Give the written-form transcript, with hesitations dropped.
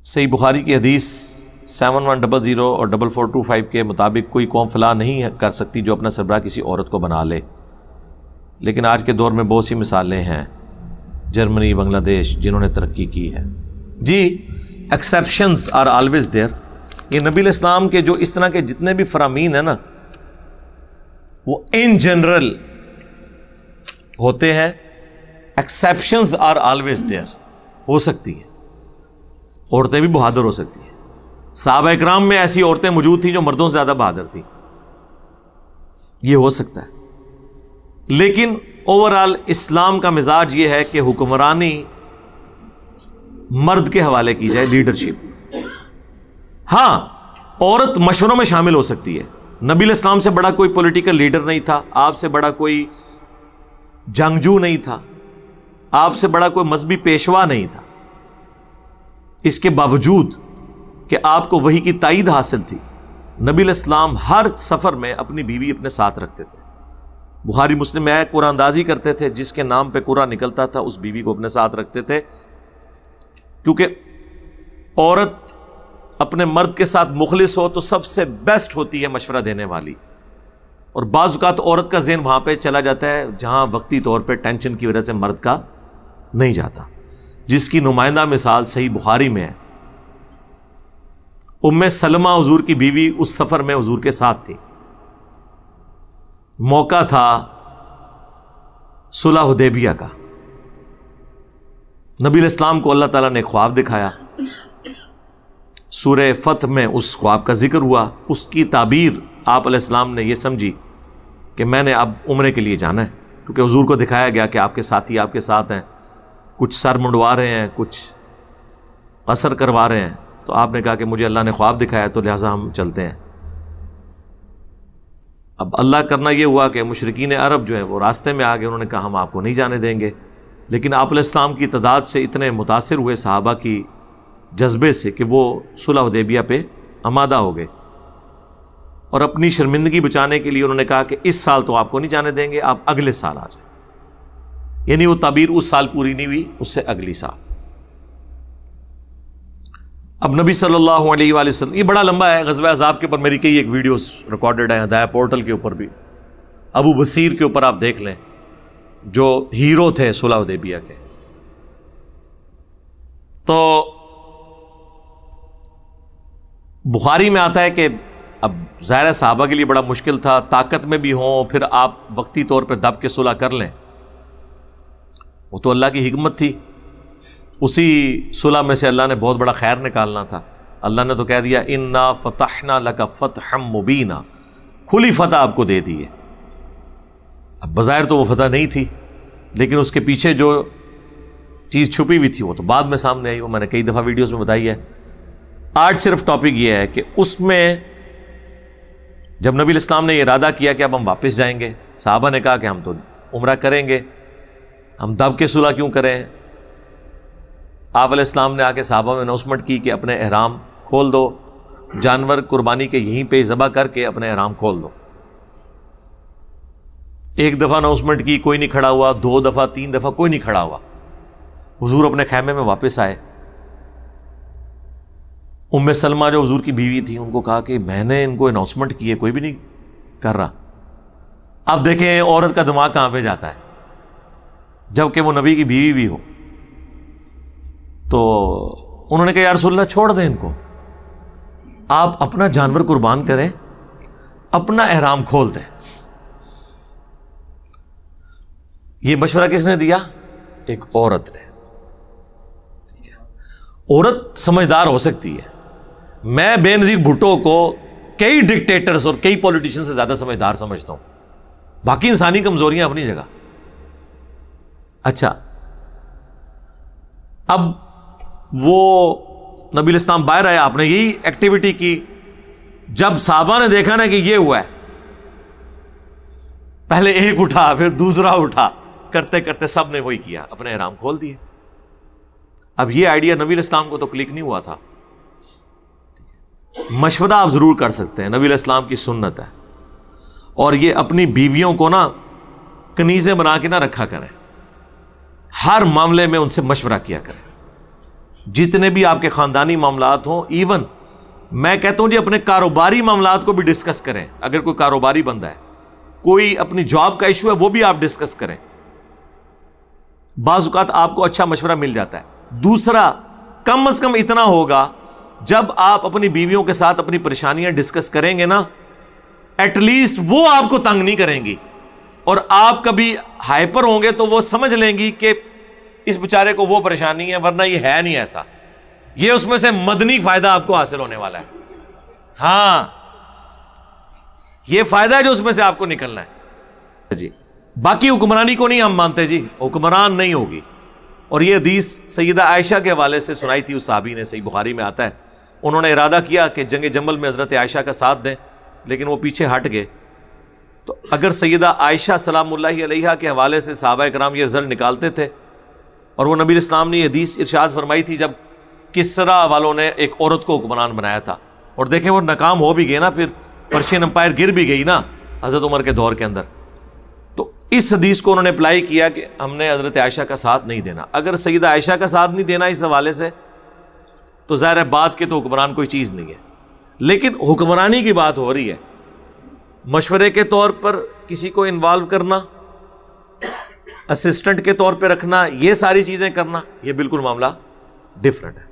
صحیح بخاری کی حدیث 7100 اور 4425 کے مطابق کوئی قوم فلاح نہیں کر سکتی جو اپنا سربراہ کسی عورت کو بنا لے، لیکن آج کے دور میں بہت سی مثالیں ہیں، جرمنی، بنگلہ دیش، جنہوں نے ترقی کی ہے۔ جی، ایکسیپشنز آر آلویز دیئر۔ یہ نبی علیہ السلام کے جو اس طرح کے جتنے بھی فرامین ہیں نا، وہ ان جنرل ہوتے ہیں۔ ایکسیپشنز آر آلویز دیئر، ہو سکتی ہیں، عورتیں بھی بہادر ہو سکتی ہیں۔ صحابہ اکرام میں ایسی عورتیں موجود تھیں جو مردوں سے زیادہ بہادر تھیں، یہ ہو سکتا ہے۔ لیکن اوورآل اسلام کا مزاج یہ ہے کہ حکمرانی مرد کے حوالے کی جائے، لیڈرشپ۔ ہاں، عورت مشوروں میں شامل ہو سکتی ہے۔ نبی علیہ السلام سے بڑا کوئی پولیٹیکل لیڈر نہیں تھا، آپ سے بڑا کوئی جنگجو نہیں تھا، آپ سے بڑا کوئی مذہبی پیشوا نہیں تھا۔ اس کے باوجود کہ آپ کو وحی کی تائید حاصل تھی، نبی علیہ السلام ہر سفر میں اپنی بیوی اپنے ساتھ رکھتے تھے۔ بخاری مسلم میں قرآن اندازی کرتے تھے، جس کے نام پہ قرآن نکلتا تھا اس بیوی کو اپنے ساتھ رکھتے تھے، کیونکہ عورت اپنے مرد کے ساتھ مخلص ہو تو سب سے بیسٹ ہوتی ہے مشورہ دینے والی۔ اور بعض اوقات عورت کا ذہن وہاں پہ چلا جاتا ہے جہاں وقتی طور پہ ٹینشن کی وجہ سے مرد کا نہیں جاتا، جس کی نمائندہ مثال صحیح بخاری میں ہے۔ ام سلمہ حضور کی بیوی اس سفر میں حضور کے ساتھ تھی، موقع تھا صلح حدیبیہ کا۔ نبی علیہ السلام کو اللہ تعالیٰ نے خواب دکھایا، سورہ فتح میں اس خواب کا ذکر ہوا۔ اس کی تعبیر آپ علیہ السلام نے یہ سمجھی کہ میں نے اب عمرے کے لیے جانا ہے، کیونکہ حضور کو دکھایا گیا کہ آپ کے ساتھی آپ کے ساتھ ہیں، کچھ سر منڈوا رہے ہیں، کچھ قصر کروا رہے ہیں، تو آپ نے کہا کہ مجھے اللہ نے خواب دکھایا تو لہٰذا ہم چلتے ہیں۔ اب اللہ کرنا یہ ہوا کہ مشرکین عرب جو ہیں وہ راستے میں آ گئے، انہوں نے کہا ہم آپ کو نہیں جانے دیں گے، لیکن آپ علیہ السلام کی تعداد سے اتنے متاثر ہوئے صحابہ کی جذبے سے کہ وہ صلح حدیبیہ پہ آمادہ ہو گئے، اور اپنی شرمندگی بچانے کے لیے انہوں نے کہا کہ اس سال تو آپ کو نہیں جانے دیں گے، آپ اگلے سال آ جائیں۔ یعنی وہ تعبیر اس سال پوری نہیں ہوئی، اس سے اگلی سال۔ اب نبی صلی اللہ علیہ وآلہ وسلم، یہ بڑا لمبا ہے، غزوہ احزاب کے اوپر میری کئی ایک ویڈیوز ریکارڈڈ ہیں، ہدایہ پورٹل کے اوپر بھی، ابو بصیر کے اوپر آپ دیکھ لیں، جو ہیرو تھے صلح حدیبیہ کے۔ تو بخاری میں آتا ہے کہ اب ظاہر صحابہ کے لیے بڑا مشکل تھا، طاقت میں بھی ہوں پھر آپ وقتی طور پہ دب کے صلح کر لیں، وہ تو اللہ کی حکمت تھی۔ اسی صلح میں سے اللہ نے بہت بڑا خیر نکالنا تھا۔ اللہ نے تو کہہ دیا انا فتحنا لک فتحا مبینا، کھلی فتح آپ کو دے دی ہے۔ اب بظاہر تو وہ فتح نہیں تھی، لیکن اس کے پیچھے جو چیز چھپی ہوئی تھی وہ تو بعد میں سامنے آئی، وہ میں نے کئی دفعہ ویڈیوز میں بتائی ہے۔ آج صرف ٹاپک یہ ہے کہ اس میں جب نبی علیہ السلام نے یہ ارادہ کیا کہ اب ہم واپس جائیں گے، صحابہ نے کہا کہ ہم تو عمرہ کریں گے، ہم دب کے صلح کیوں کریں؟ آپ علیہ السلام نے آ کے صحابہ میں اناؤنسمنٹ کی کہ اپنے احرام کھول دو، جانور قربانی کے یہیں پہ ذبح کر کے اپنے احرام کھول دو۔ ایک دفعہ اناؤنسمنٹ کی، کوئی نہیں کھڑا ہوا، 2 دفعہ 3 دفعہ کوئی نہیں کھڑا ہوا۔ حضور اپنے خیمے میں واپس آئے، ام سلمہ جو حضور کی بیوی تھی ان کو کہا کہ میں نے ان کو اناؤنسمنٹ کی ہے، کوئی بھی نہیں کر رہا۔ اب دیکھیں عورت کا دماغ کہاں پہ جاتا ہے، جبکہ وہ نبی کی بیوی بھی ہو۔ تو انہوں نے کہا یا رسول اللہ چھوڑ دیں ان کو، آپ اپنا جانور قربان کریں، اپنا احرام کھول دیں۔ یہ مشورہ کس نے دیا؟ ایک عورت نے۔ عورت سمجھدار ہو سکتی ہے، میں بے نظیر بھٹو کو کئی ڈکٹیٹرز اور کئی پولیٹیشین سے زیادہ سمجھدار سمجھتا ہوں، باقی انسانی کمزوریاں اپنی جگہ۔ اچھا، اب وہ نبی علیہ السلام باہر آیا، آپ نے یہی ایکٹیویٹی کی۔ جب صحابہ نے دیکھا نا کہ یہ ہوا ہے، پہلے ایک اٹھا پھر دوسرا اٹھا، کرتے کرتے سب نے وہی کیا، اپنے احرام کھول دیے۔ اب یہ آئیڈیا نبی علیہ السلام کو تو کلک نہیں ہوا تھا۔ مشورہ آپ ضرور کر سکتے ہیں، نبی علیہ السلام کی سنت ہے، اور یہ اپنی بیویوں کو نا کنیزیں بنا کے نہ رکھا کریں، ہر معاملے میں ان سے مشورہ کیا کریں۔ جتنے بھی آپ کے خاندانی معاملات ہوں، ایون میں کہتا ہوں جی اپنے کاروباری معاملات کو بھی ڈسکس کریں. اگر کوئی کاروباری بندہ ہے، کوئی اپنی جاب کا ایشو ہے، وہ بھی آپ ڈسکس کریں. بعض اوقات آپ کو اچھا مشورہ مل جاتا ہے. دوسرا، کم از کم اتنا ہوگا، جب آپ اپنی بیویوں کے ساتھ اپنی پریشانیاں ڈسکس کریں گے نا، ایٹ لیسٹ وہ آپ کو تنگ نہیں کریں گی، اور آپ کبھی ہائپر ہوں گے تو وہ سمجھ لیں گی کہ اس بیچارے کو وہ پریشانی ہے، ورنہ یہ ہے نہیں ایسا. یہ اس میں سے مدنی فائدہ آپ کو حاصل ہونے والا ہے. ہاں، یہ فائدہ ہے جو اس میں سے آپ کو نکلنا ہے جی. باقی حکمرانی کو نہیں ہم مانتے جی، حکمران نہیں ہوگی. اور یہ حدیث سیدہ عائشہ کے حوالے سے سنائی تھی اس صحابی نے، صحیح بخاری میں آتا ہے. انہوں نے ارادہ کیا کہ جنگ جمل میں حضرت عائشہ کا ساتھ دیں، لیکن وہ پیچھے ہٹ گئے. تو اگر سیدہ عائشہ سلام اللہ علیہا کے حوالے سے صحابہ کرام یہ رزلٹ نکالتے تھے، اور وہ نبی اسلام نے یہ حدیث ارشاد فرمائی تھی جب کسرا والوں نے ایک عورت کو حکمران بنایا تھا، اور دیکھیں وہ ناکام ہو بھی گئے نا، پھر پرشین امپائر گر بھی گئی نا حضرت عمر کے دور کے اندر. تو اس حدیث کو انہوں نے اپلائی کیا کہ ہم نے حضرت عائشہ کا ساتھ نہیں دینا. اگر سیدہ عائشہ کا ساتھ نہیں دینا اس حوالے سے، تو ظاہر ہے بات کے تو حکمران کوئی چیز نہیں ہے. لیکن حکمرانی کی بات ہو رہی ہے، مشورے کے طور پر کسی کو انوالو کرنا، اسسٹنٹ کے طور پہ رکھنا، یہ ساری چیزیں کرنا، یہ بالکل معاملہ ڈفرنٹ ہے.